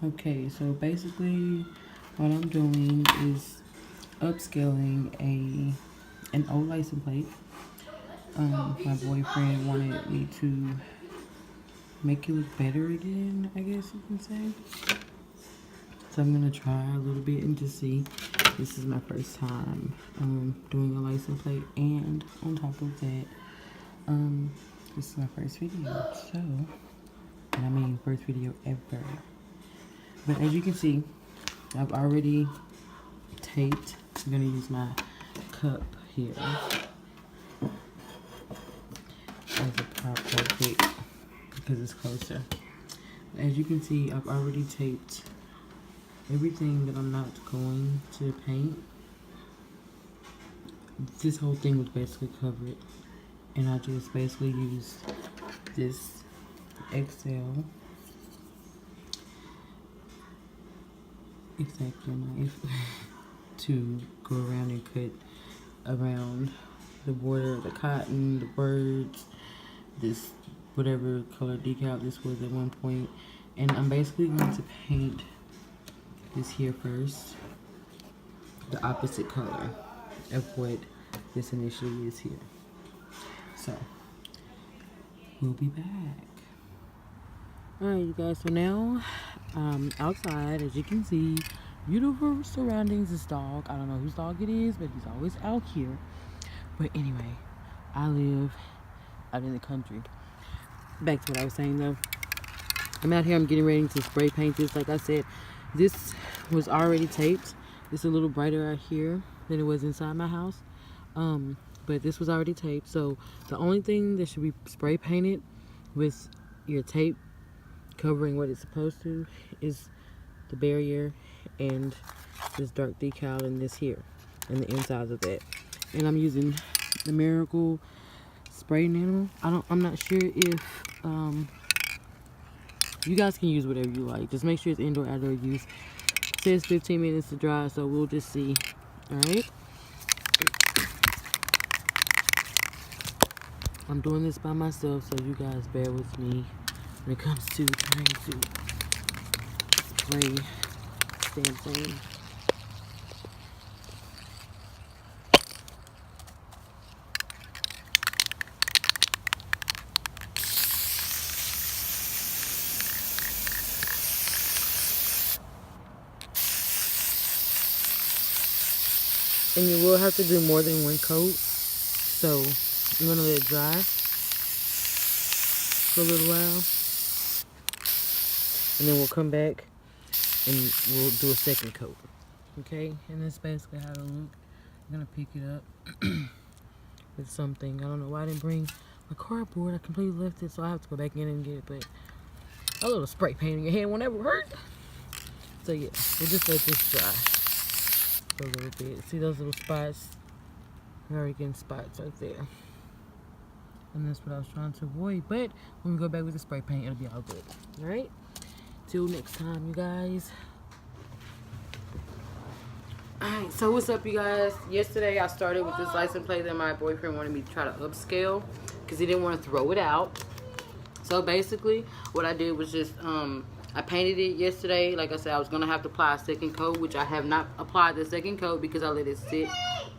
Okay, so basically what I'm doing is upscaling an old license plate. My boyfriend wanted me to make it look better again, I guess you can say. So I'm gonna try a little bit and just see. This is my first time doing a license plate, and on top of that, this is my first video. So, and I mean first video ever. But as you can see, I've already taped. I'm gonna use my cup here as a prop for it because it's closer. As you can see, I've already taped everything that I'm not going to paint. This whole thing was basically covered, and I just basically used this XL X-Acto knife to go around and cut around the border of the cotton, the birds, this whatever color decal this was at one point. And I'm basically going to paint this here first, the opposite color of what this initially is here. So we'll be back. Alright, you guys, so now outside, as you can see, beautiful surroundings. This dog, I don't know whose dog it is, but he's always out here. But anyway, I live out in the country. Back to what I was saying though, I'm out here, I'm getting ready to spray paint this. Like I said, this was already taped. It's a little brighter out here than it was inside my house, but this was already taped. So the only thing that should be spray painted with your tape covering what it's supposed to is the barrier and this dark decal and this here and the insides of that. And I'm using the Miracle spray nano. I'm not sure if you guys can use whatever you like. Just make sure it's indoor outdoor use. It says 15 minutes to dry, so we'll just see. All right. I'm doing this by myself, so you guys bear with me when it comes to trying to spray something. And you will have to do more than one coat, so I'm gonna let it dry for a little while, and then we'll come back and we'll do a second coat. Okay, and that's basically how it'll look. I'm gonna pick it up with something. I don't know why I didn't bring my cardboard. I completely left it, so I have to go back in and get it. But a little spray paint in your hand won't ever hurt. So yeah, we'll just let this dry for a little bit. See those little spots? I'm already getting spots right there. And that's what I was trying to avoid. But when we go back with the spray paint, it'll be all good. Alright? Till next time, you guys. Alright, so what's up, you guys? Yesterday, I started with this license plate that my boyfriend wanted me to try to upscale because he didn't want to throw it out. So basically, what I did was just, I painted it yesterday. Like I said, I was going to have to apply a second coat, which I have not applied the second coat because I let it sit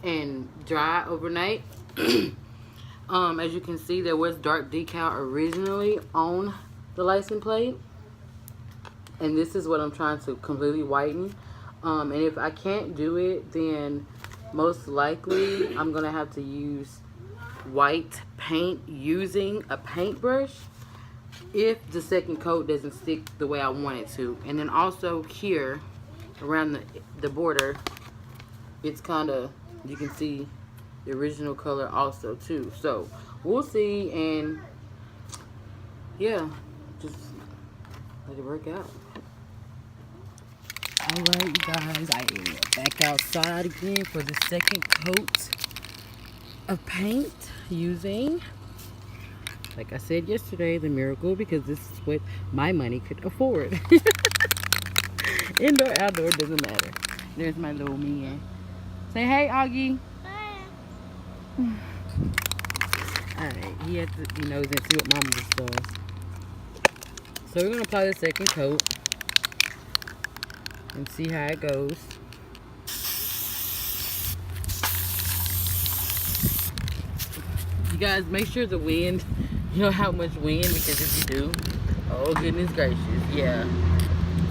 and dry overnight. As you can see, there was dark decal originally on the license plate. And this is what I'm trying to completely whiten. And if I can't do it, then most likely I'm going to have to use white paint using a paintbrush if the second coat doesn't stick the way I want it to. And then also here around the border, it's kind of, you can see the original color also too. So we'll see, and yeah, just let it work out. Alright, you guys, I am back outside again for the second coat of paint using, like I said yesterday, the Miracle, because this is what my money could afford. Indoor, outdoor, doesn't matter. There's my little man. Say hey, Augie. Alright, he has to, he knows and see what Mama just does. So we're going to apply the second coat. and see how it goes. You guys, make sure the wind, you know how much wind, because if you do, oh goodness gracious, yeah.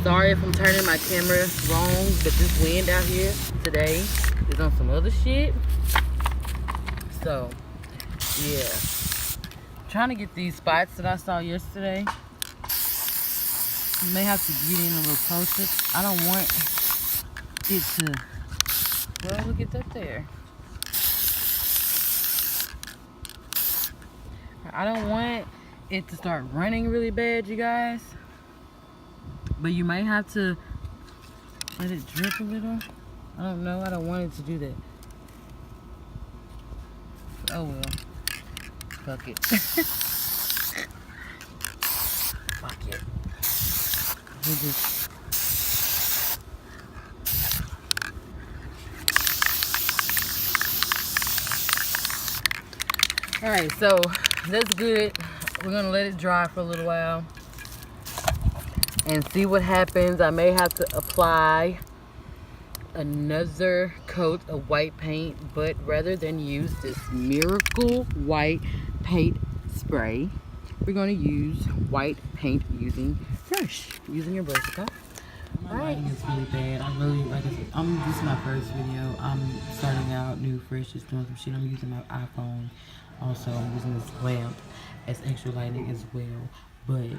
Sorry if I'm turning my camera wrong, but this wind out here today is on some other shit. So, yeah. I'm trying to get these spots that I saw yesterday. You may have to get in a little closer. I don't want it to, well, look at that there. I don't want it to start running really bad, you guys. But you might have to let it drip a little. I don't know. I don't want it to do that. Oh well. Fuck it. Fuck it. We'll just... Alright, so that's good. We're gonna let it dry for a little while and see what happens. I may have to apply another coat of white paint, but rather than use this Miracle White Paint Spray, we're going to use white paint using your brush, okay? My lighting is really bad. I really, like I said, this is my first video. I'm starting out new, fresh, just doing some shit. I'm using my iPhone. Also, I'm using this lamp as extra lighting as well, but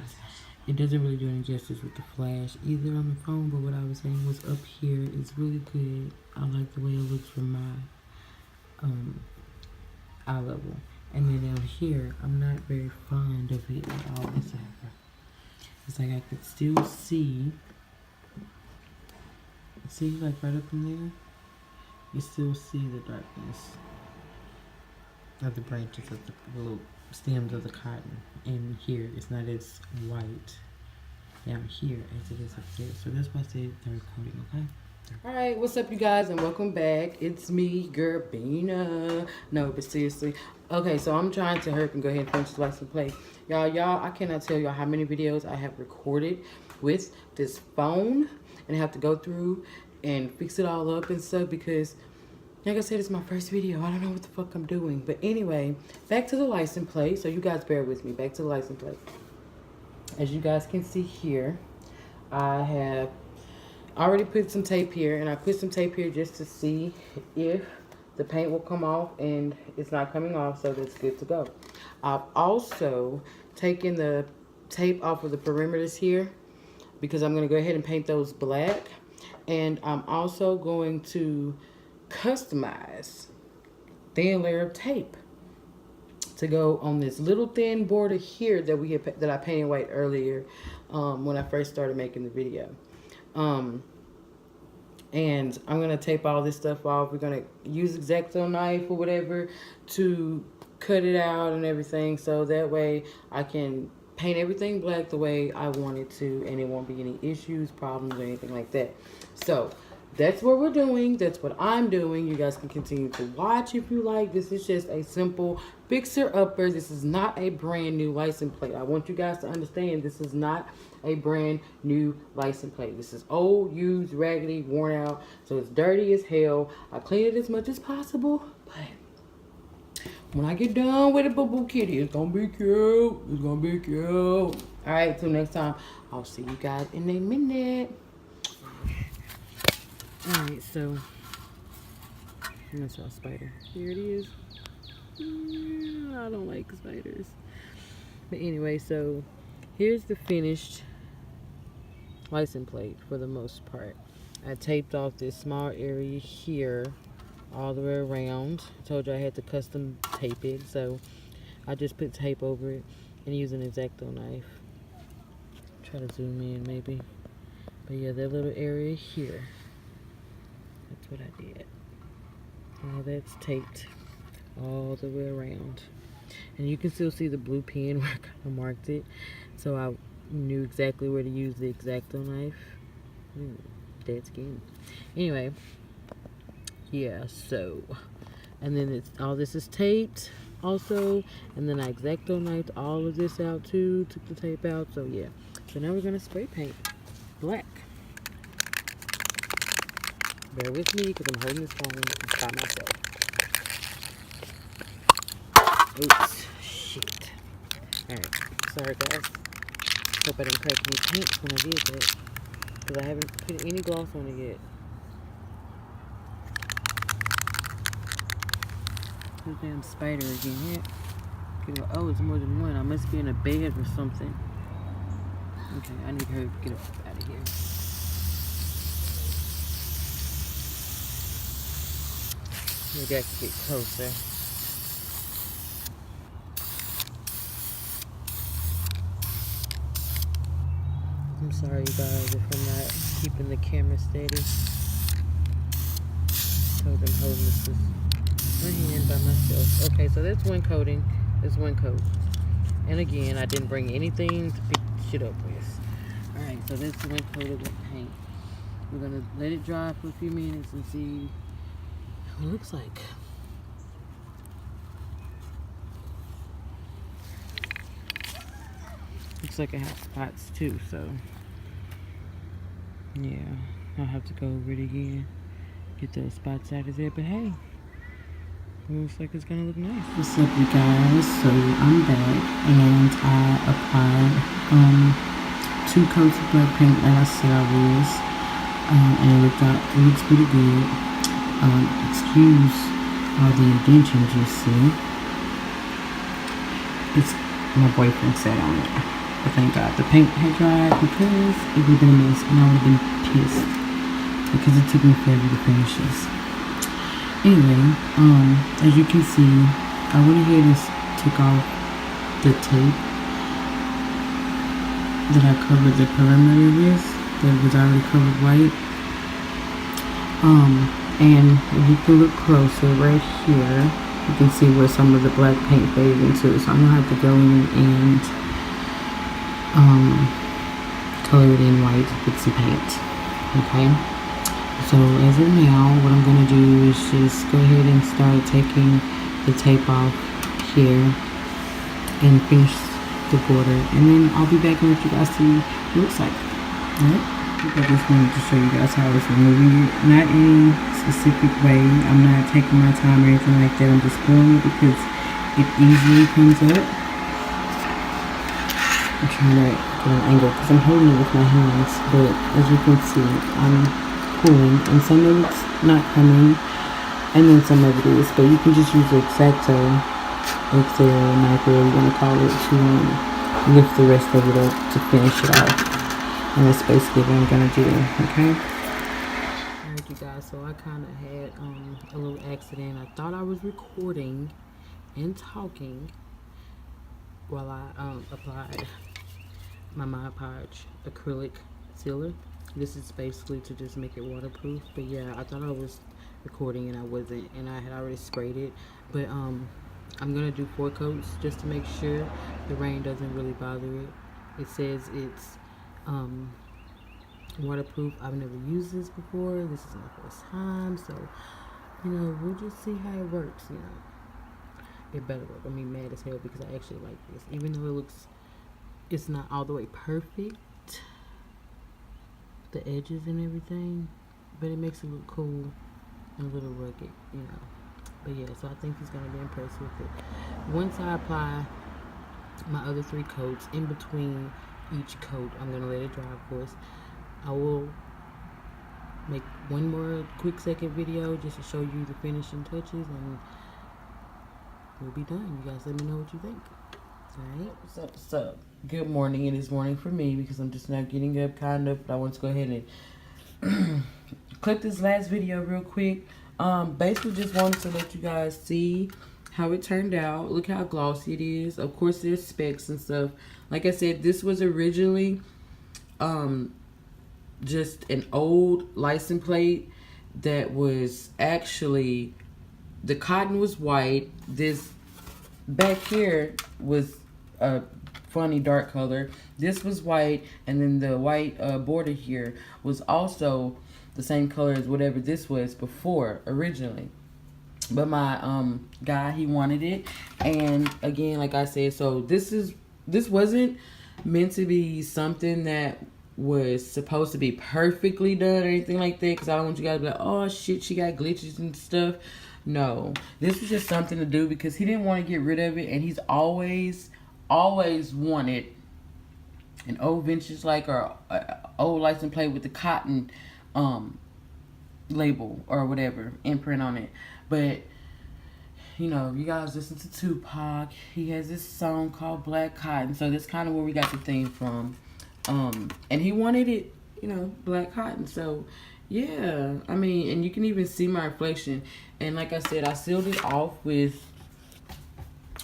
it doesn't really do any justice with the flash either on the phone. But what I was saying was up here is really good. I like the way it looks from my eye level. And then down here, I'm not very fond of it at all. It's like I could still see like right up in there, you still see the darkness of the branches of the little stems of the cotton. And here it's not as white down here as it is up there. So that's why I said third coating, okay? Alright, what's up you guys, and welcome back. It's me, Gerbina. No, but seriously. Okay, so I'm trying to hurry up and go ahead and finish the license plate. Y'all, I cannot tell y'all how many videos I have recorded with this phone and I have to go through and fix it all up and stuff because, like I said, it's my first video. I don't know what the fuck I'm doing. But anyway, back to the license plate. So you guys bear with me. Back to the license plate. As you guys can see here, I have already put some tape here. And I put some tape here just to see if the paint will come off. And it's not coming off, so that's good to go. I've also taken the tape off of the perimeters here because I'm going to go ahead and paint those black. And I'm also going to customize thin layer of tape to go on this little thin border here that that I painted white earlier when I first started making the video. And I'm gonna tape all this stuff off. We're gonna use X-Acto knife or whatever to cut it out and everything, so that way I can paint everything black the way I want it to, and it won't be any issues, problems, or anything like that. So that's what we're doing. That's what I'm doing. You guys can continue to watch if you like. This is just a simple fixer-upper. This is not a brand new license plate. I want you guys to understand this is not a brand new license plate. This is old, used, raggedy, worn out. So it's dirty as hell. I clean it as much as possible, but when I get done with it, boo-boo kitty, it's gonna be cute. It's gonna be cute. All right, till next time. I'll see you guys in a minute. Alright, so I saw a spider. Here it is. I don't like spiders. But anyway, so here's the finished license plate for the most part. I taped off this small area here all the way around. I told you I had to custom tape it, so I just put tape over it and use an X-Acto knife. Try to zoom in maybe. But yeah, that little area here. That's what I did. All that's taped all the way around. And you can still see the blue pen where I kind of marked it. So I knew exactly where to use the X-Acto knife. Dead skin. Anyway. Yeah, so. And then all this is taped also. And then I X-Acto knifed all of this out too. Took the tape out. So yeah. So now we're going to spray paint black. Bear with me because I'm holding this phone by myself. Oops. Shit. Alright. Sorry, guys. Hope I didn't crack any paint when I did that. Because I haven't put any gloss on it yet. This damn spider again. Yeah. Oh, it's more than one. I must be in a bed or something. Okay, I need her to get up out of here. Maybe I can get closer. I'm sorry, you guys, if I'm not keeping the camera steady. I'm holding this with my hand by myself. Okay, so that's one coating. That's one coat. And again, I didn't bring anything to pick shit up with. Alright, so that's one coat of the paint. We're gonna let it dry for a few minutes and see what it looks like. Looks like I have spots too, so yeah, I'll have to go over it again, get those spots out of there. But hey, it looks like it's gonna look nice. What's up, you guys? So I'm back and I applied 2 coats of black paint like I said I was, and it looks pretty good. Excuse all the indentions you see. It's my boyfriend sat on it. But thank God the paint had dried because it would have been a mess and I would have been pissed because it took me forever to finish this. Anyway, as you can see, I went ahead and took off the tape that I covered the perimeter with, that was already covered white. And if you can look closer right here, you can see where some of the black paint faded into. So I'm gonna have to go in and color it in white with some paint. Okay. So as of now, what I'm gonna do is just go ahead and start taking the tape off here and finish the border, and then I'll be back and let you guys see what it looks like. Alright. I just wanted to show you guys how it's removing it. Not in any specific way. I'm not taking my time or anything like that. I'm just pulling it because it easily comes up. I'm trying to get an angle because I'm holding it with my hands, but as you can see, I'm pulling, and some of it's not coming, and then some of it is. But you can just use the X-Acto, knife, whatever you want to call it, to lift the rest of it up to finish it off. And that's basically what I'm gonna do. Okay. Alright, you guys. So I kind of had a little accident. I thought I was recording and talking while I applied my Podge acrylic sealer. This is basically to just make it waterproof. But yeah, I thought I was recording and I wasn't, and I had already sprayed it. But I'm gonna do 4 coats just to make sure the rain doesn't really bother it. It says it's waterproof. I've never used this before. This is my first time, so we'll just see how it works. It better work. I'm mad as hell because I actually like this, even though it's not all the way perfect, the edges and everything, but it makes it look cool and a little rugged, But yeah, so I think he's gonna be impressed with it. Once I apply my other 3 coats, in between each coat, I'm gonna let it dry, of course. I will make one more quick second video just to show you the finishing touches, and we'll be done. You guys let me know what you think. Alright, what's up? Good morning. It is morning for me because I'm just now getting up, kind of, but I want to go ahead and clip this last video real quick. Basically just wanted to let you guys see how it turned out. Look how glossy it is. Of course, there's specks and stuff. Like I said, this was originally just an old license plate that was actually, the cotton was white. This back here was a funny dark color. This was white, and then the white border here was also the same color as whatever this was before originally. But my guy, he wanted it, and again, like I said, so this wasn't meant to be something that was supposed to be perfectly done or anything like that, because I don't want you guys to be like, oh shit, she got glitches and stuff. No, this was just something to do because he didn't want to get rid of it, and he's always wanted an old vintage like or old license plate with the cotton label or whatever imprint on it. But you know, you guys listen to Tupac. He has this song called Black Cotton, so that's kind of where we got the theme from. And he wanted it, you know, black cotton. So yeah, I mean, and you can even see my reflection. And like I said, I sealed it off with,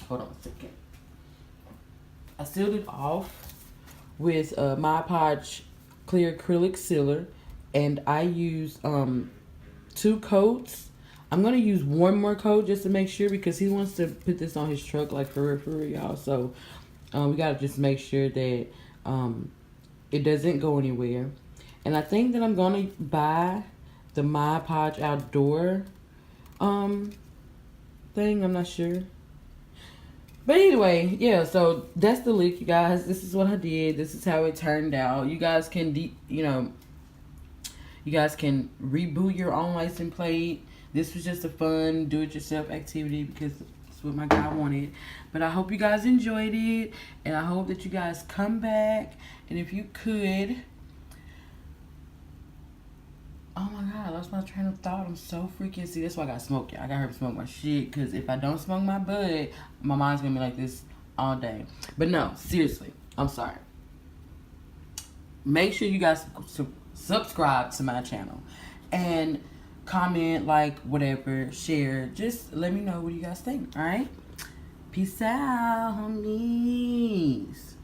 hold on a second. I sealed it off with my Podge clear acrylic sealer, and I used 2 coats. I'm gonna use one more coat just to make sure, because he wants to put this on his truck, like for real, y'all. So we gotta just make sure that it doesn't go anywhere. And I think that I'm gonna buy the My Podge Outdoor thing. I'm not sure. But anyway, yeah, so that's the look, you guys. This is what I did. This is how it turned out. You guys can, you guys can reboot your own license plate. This was just a fun do-it-yourself activity because that's what my guy wanted. But I hope you guys enjoyed it, and I hope that you guys come back. And if you could, oh my God, I lost my train of thought. I'm so freaking, see, that's why I got smoke. I got her to smoke my shit, because if I don't smoke my bud, my mind's gonna be like this all day. But no, seriously, I'm sorry. Make sure you guys subscribe to my channel and comment, like, whatever, share. Just let me know what you guys think. All right, peace out, homies.